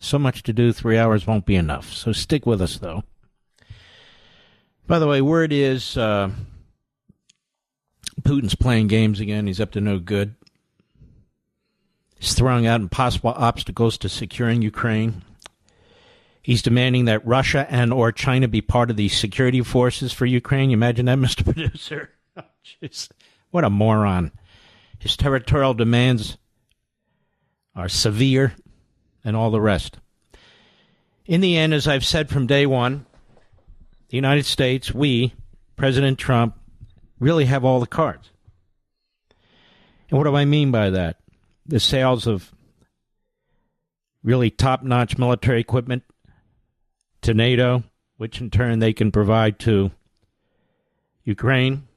So much to do, 3 hours won't be enough. So stick with us, though. By the way, word is Putin's playing games again. He's up to no good. He's throwing out impossible obstacles to securing Ukraine. He's demanding that Russia and or China be part of the security forces for Ukraine. You imagine that, Mr. Producer? Oh, jeez. What a moron. His territorial demands are severe and all the rest. In the end, as I've said from day one, the United States, we, President Trump, really have all the cards. And what do I mean by that? The sales of really top-notch military equipment to NATO, which in turn they can provide to Ukraine.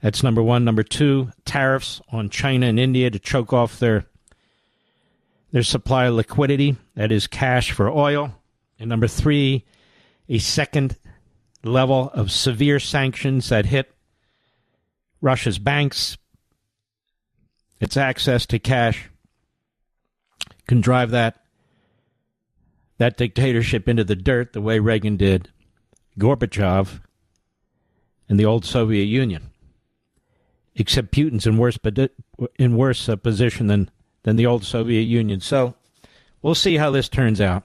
That's number one. Number two, tariffs on China and India to choke off their supply of liquidity, that is cash for oil. And number three, a second level of severe sanctions that hit Russia's banks. Its access to cash can drive that dictatorship into the dirt the way Reagan did Gorbachev and the old Soviet Union. Except Putin's in worse position than the old Soviet Union. So we'll see how this turns out.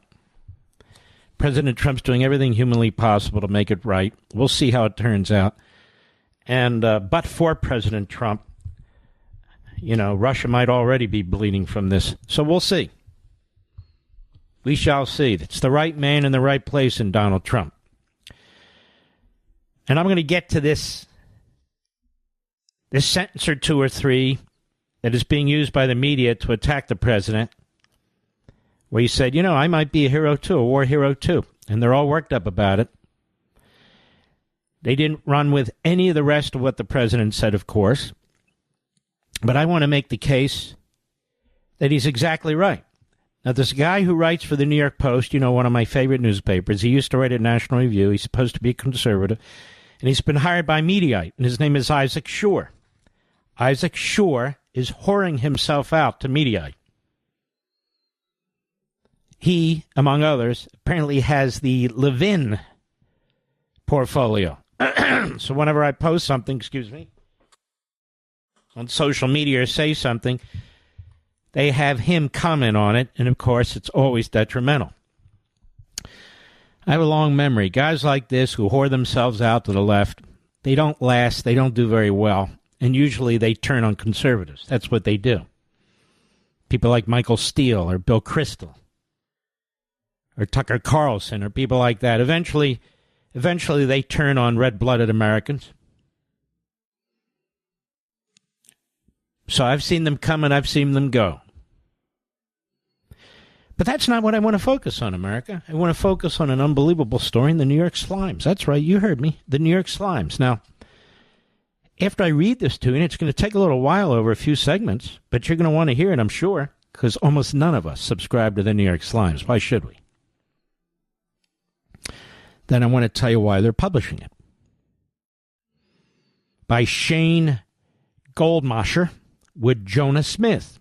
President Trump's doing everything humanly possible to make it right. We'll see how it turns out. And but for President Trump, Russia might already be bleeding from this. So we'll see. We shall see. It's the right man in the right place in Donald Trump. And I'm going to get to this sentence or two or three that is being used by the media to attack the president, where he said, I might be a hero too, a war hero too. And they're all worked up about it. They didn't run with any of the rest of what the president said, of course. But I want to make the case that he's exactly right. Now, this guy who writes for the New York Post, one of my favorite newspapers, he used to write at National Review. He's supposed to be conservative. And he's been hired by Mediaite, and his name is Isaac Shore. Isaac Shore is whoring himself out to Mediaite. He, among others, apparently has the Levin portfolio. So whenever I post something, on social media or say something, they have him comment on it, and of course, it's always detrimental. I have a long memory. Guys like this who whore themselves out to the left, they don't last, they don't do very well, and usually they turn on conservatives. That's what they do. People like Michael Steele or Bill Kristol or Tucker Carlson or people like that. Eventually they turn on red-blooded Americans. So I've seen them come and I've seen them go. But that's not what I want to focus on, America. I want to focus on an unbelievable story in the New York Slimes. That's right, you heard me, the New York Slimes. Now, after I read this to you, and it's going to take a little while over a few segments, but you're going to want to hear it, I'm sure, because almost none of us subscribe to the New York Slimes. Why should we? Then I want to tell you why they're publishing it. By Shane Goldmasher with Jonah Smith,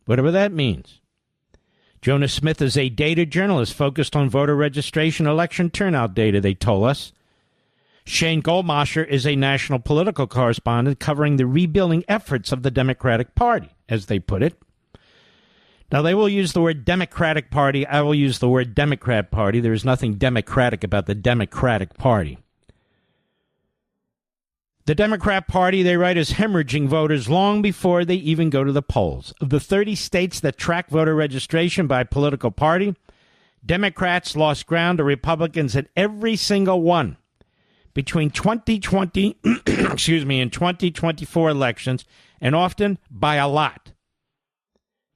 whatever that means. Jonah Smith is a data journalist focused on voter registration election turnout data, they told us. Shane Goldmasher is a national political correspondent covering the rebuilding efforts of the Democratic Party, as they put it. Now, they will use the word Democratic Party. I will use the word Democrat Party. There is nothing democratic about the Democratic Party. The Democrat Party, they write, is hemorrhaging voters long before they even go to the polls. Of the 30 states that track voter registration by political party, Democrats lost ground to Republicans at every single one between 2020 and 2024 elections, and often by a lot.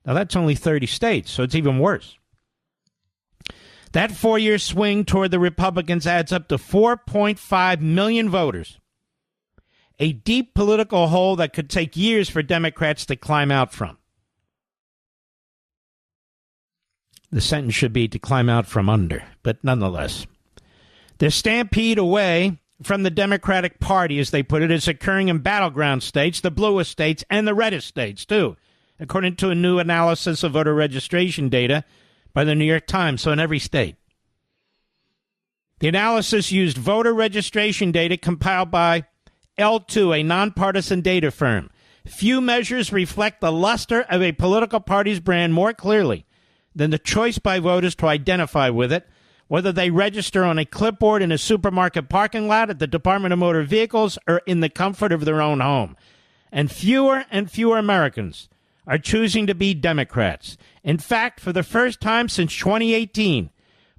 Now, that's only 30 states, so it's even worse. That 4-year swing toward the Republicans adds up to 4.5 million voters. A deep political hole that could take years for Democrats to climb out from. The sentence should be to climb out from under, but nonetheless. The stampede away from the Democratic Party, as they put it, is occurring in battleground states, the bluest states, and the reddest states, too, according to a new analysis of voter registration data by the New York Times, so in every state. The analysis used voter registration data compiled by L2, a nonpartisan data firm. Few measures reflect the luster of a political party's brand more clearly than the choice by voters to identify with it, whether they register on a clipboard in a supermarket parking lot, at the Department of Motor Vehicles, or in the comfort of their own home. And fewer Americans are choosing to be Democrats. In fact, for the first time since 2018,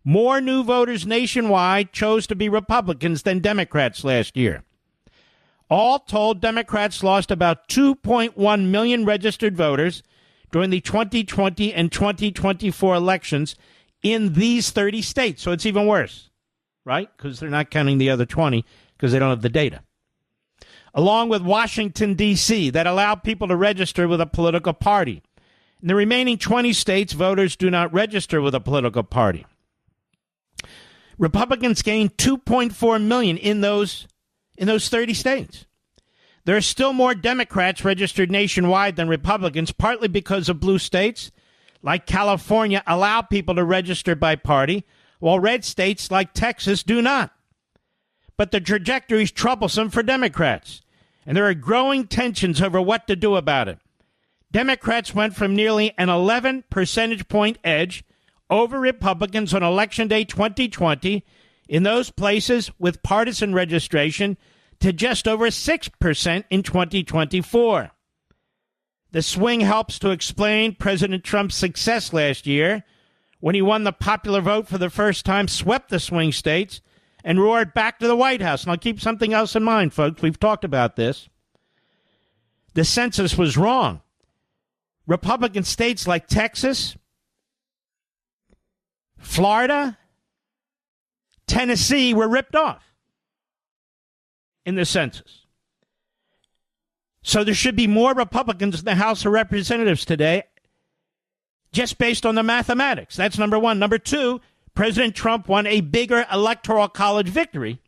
more new voters nationwide chose to be Republicans than Democrats last year. All told, Democrats lost about 2.1 million registered voters during the 2020 and 2024 elections in these 30 states. So it's even worse, right? Because they're not counting the other 20 because they don't have the data. Along with Washington, D.C., that allowed people to register with a political party. In the remaining 20 states, voters do not register with a political party. Republicans gained 2.4 million in those 30 states. There are still more Democrats registered nationwide than Republicans, partly because of blue states like California allow people to register by party, while red states like Texas do not. But the trajectory is troublesome for Democrats, and there are growing tensions over what to do about it. Democrats went from nearly an 11 percentage point edge over Republicans on Election Day 2020 in those places with partisan registration to just over 6% in 2024. The swing helps to explain President Trump's success last year when he won the popular vote for the first time, swept the swing states, and roared back to the White House. And I'll keep something else in mind, folks. We've talked about this. The census was wrong. Republican states like Texas, Florida, Tennessee were ripped off in the census. So there should be more Republicans in the House of Representatives today, just based on the mathematics. That's number one. Number two, President Trump won a bigger electoral college victory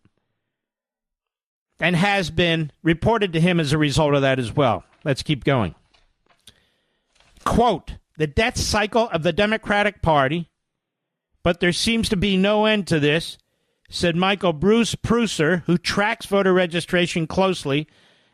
and has been reported to him as a result of that as well. Let's keep going. Quote, the death cycle of the Democratic Party, but there seems to be no end to this, said Michael Bruce Prusser, who tracks voter registration closely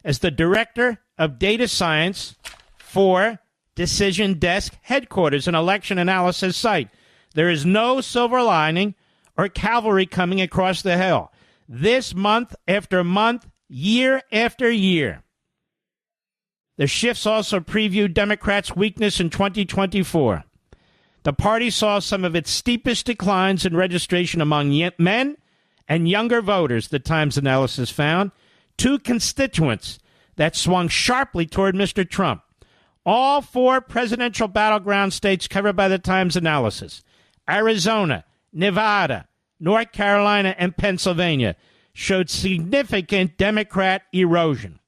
as the director of data science for Decision Desk Headquarters, an election analysis site. There is no silver lining or cavalry coming across the hill. This month after month, year after year. The shifts also previewed Democrats' weakness in 2024. The party saw some of its steepest declines in registration among men and younger voters, the Times analysis found, two constituents that swung sharply toward Mr. Trump. All four presidential battleground states covered by the Times analysis, Arizona, Nevada, North Carolina, and Pennsylvania, showed significant Democrat erosion.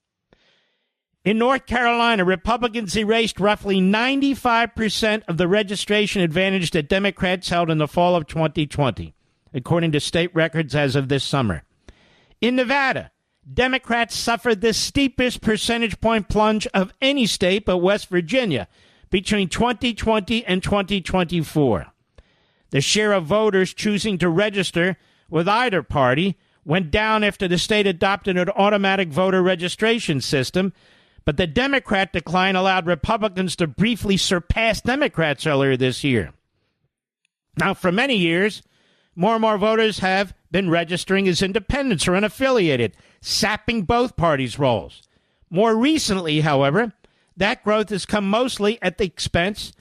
In North Carolina, Republicans erased roughly 95% of the registration advantage that Democrats held in the fall of 2020, according to state records as of this summer. In Nevada, Democrats suffered the steepest percentage point plunge of any state but West Virginia between 2020 and 2024. The share of voters choosing to register with either party went down after the state adopted an automatic voter registration system, but the Democrat decline allowed Republicans to briefly surpass Democrats earlier this year. Now, for many years, more and more voters have been registering as independents or unaffiliated, sapping both parties' roles. More recently, however, that growth has come mostly at the expense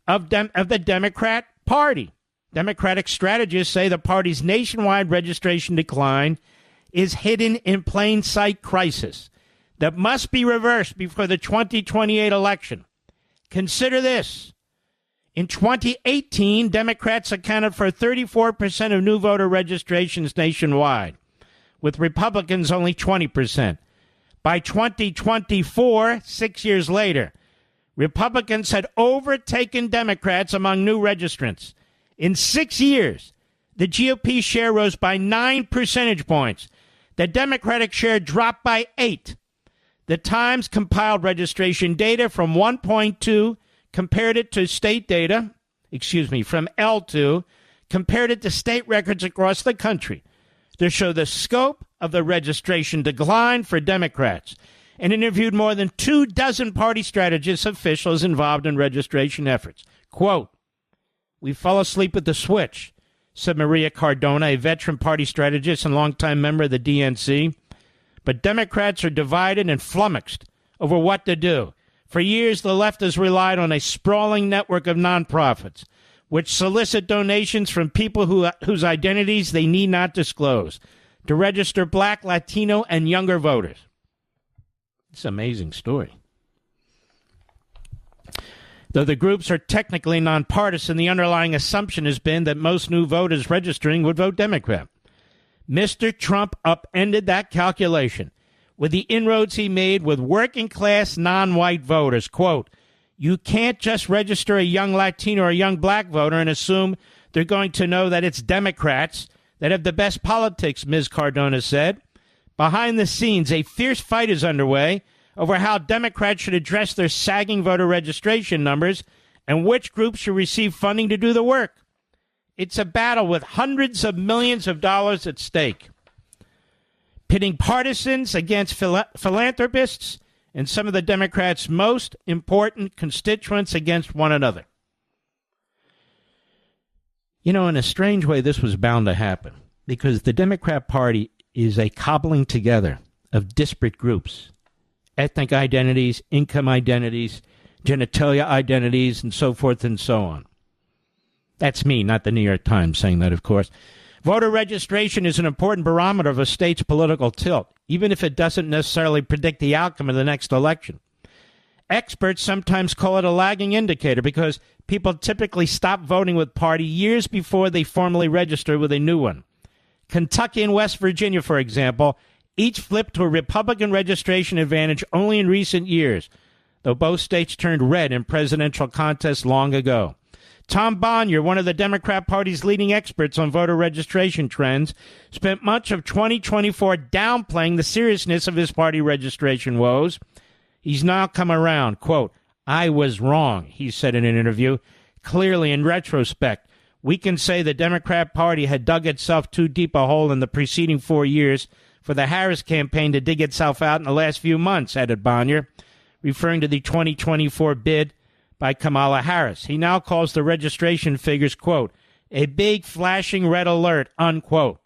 of the Democrat Party. Democratic strategists say the party's nationwide registration decline is hidden in plain sight crisis that must be reversed before the 2028 election. Consider this. In 2018, Democrats accounted for 34% of new voter registrations nationwide, with Republicans only 20%. By 2024, 6 years later, Republicans had overtaken Democrats among new registrants. In 6 years, the GOP share rose by 9 percentage points. The Democratic share dropped by 8. The Times compiled registration data from 1.2, compared it to state data, from L2, compared it to state records across the country to show the scope of the registration decline for Democrats, and interviewed more than 24 party strategists officials involved in registration efforts. Quote, "We fell asleep at the switch," said Maria Cardona, a veteran party strategist and longtime member of the DNC. "But Democrats are divided and flummoxed over what to do. For years, the left has relied on a sprawling network of nonprofits, which solicit donations from people whose identities they need not disclose, to register Black, Latino, and younger voters." It's an amazing story. Though the groups are technically nonpartisan, the underlying assumption has been that most new voters registering would vote Democrat. Mr. Trump upended that calculation with the inroads he made with working-class non-white voters. Quote, "You can't just register a young Latino or a young Black voter and assume they're going to know that it's Democrats that have the best politics," Ms. Cardona said. Behind the scenes, a fierce fight is underway over how Democrats should address their sagging voter registration numbers and which groups should receive funding to do the work. It's a battle with hundreds of millions of dollars at stake, pitting partisans against philanthropists and some of the Democrats' most important constituents against one another. You know, in a strange way, this was bound to happen because the Democrat Party is a cobbling together of disparate groups, ethnic identities, income identities, genitalia identities, and so forth and so on. That's me, not the New York Times saying that, of course. Voter registration is an important barometer of a state's political tilt, even if it doesn't necessarily predict the outcome of the next election. Experts sometimes call it a lagging indicator because people typically stop voting with party years before they formally register with a new one. Kentucky and West Virginia, for example, each flipped to a Republican registration advantage only in recent years, though both states turned red in presidential contests long ago. Tom Bonnier, one of the Democrat Party's leading experts on voter registration trends, spent much of 2024 downplaying the seriousness of his party registration woes. He's now come around. Quote, "I was wrong," he said in an interview. "Clearly, in retrospect, we can say the Democrat Party had dug itself too deep a hole in the preceding 4 years for the Harris campaign to dig itself out in the last few months," added Bonnier, referring to the 2024 bid by Kamala Harris. He now calls the registration figures, quote, "a big flashing red alert," unquote.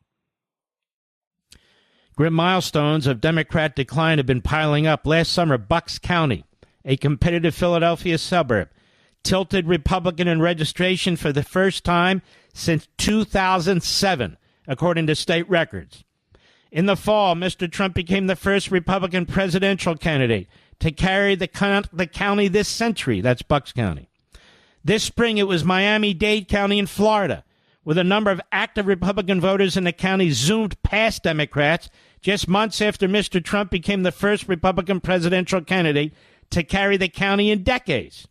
Grim milestones of Democrat decline have been piling up. Last summer, Bucks County, a competitive Philadelphia suburb, tilted Republican in registration for the first time since 2007, according to state records. In the fall, Mr. Trump became the first Republican presidential candidate to carry the county this century. That's Bucks County. This spring, it was Miami-Dade County in Florida, with a number of active Republican voters in the county zoomed past Democrats just months after Mr. Trump became the first Republican presidential candidate to carry the county in decades.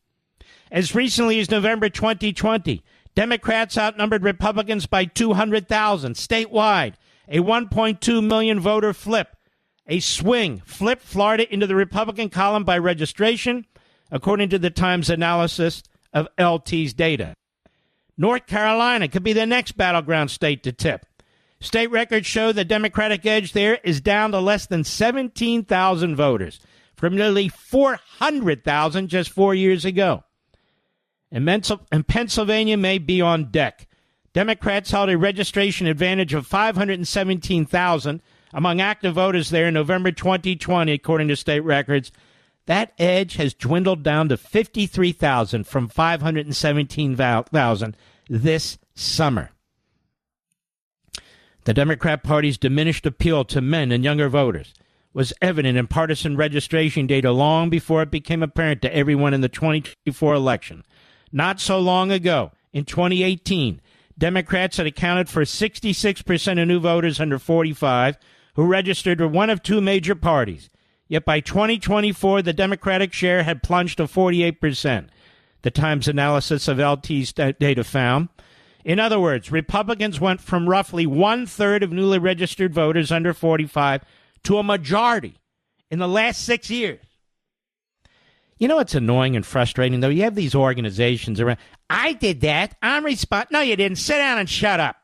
As recently as November 2020, Democrats outnumbered Republicans by 200,000 statewide, a 1.2 million voter flip. A swing flipped Florida into the Republican column by registration, according to the Times analysis of LT's data. North Carolina could be the next battleground state to tip. State records show the Democratic edge there is down to less than 17,000 voters from nearly 400,000 just 4 years ago. And Pennsylvania may be on deck. Democrats held a registration advantage of 517,000 among active voters there in November 2020, according to state records. That edge has dwindled down to 53,000 from 517,000 this summer. The Democrat Party's diminished appeal to men and younger voters was evident in partisan registration data long before it became apparent to everyone in the 2024 election. Not so long ago, in 2018, Democrats had accounted for 66% of new voters under 45 who registered with one of two major parties. Yet by 2024, the Democratic share had plunged to 48%, the Times analysis of LT's data found. In other words, Republicans went from roughly one-third of newly registered voters under 45 to a majority in the last 6 years. You know what's annoying and frustrating, though? You have these organizations around. I did that. I'm responsible. No, you didn't. Sit down and shut up.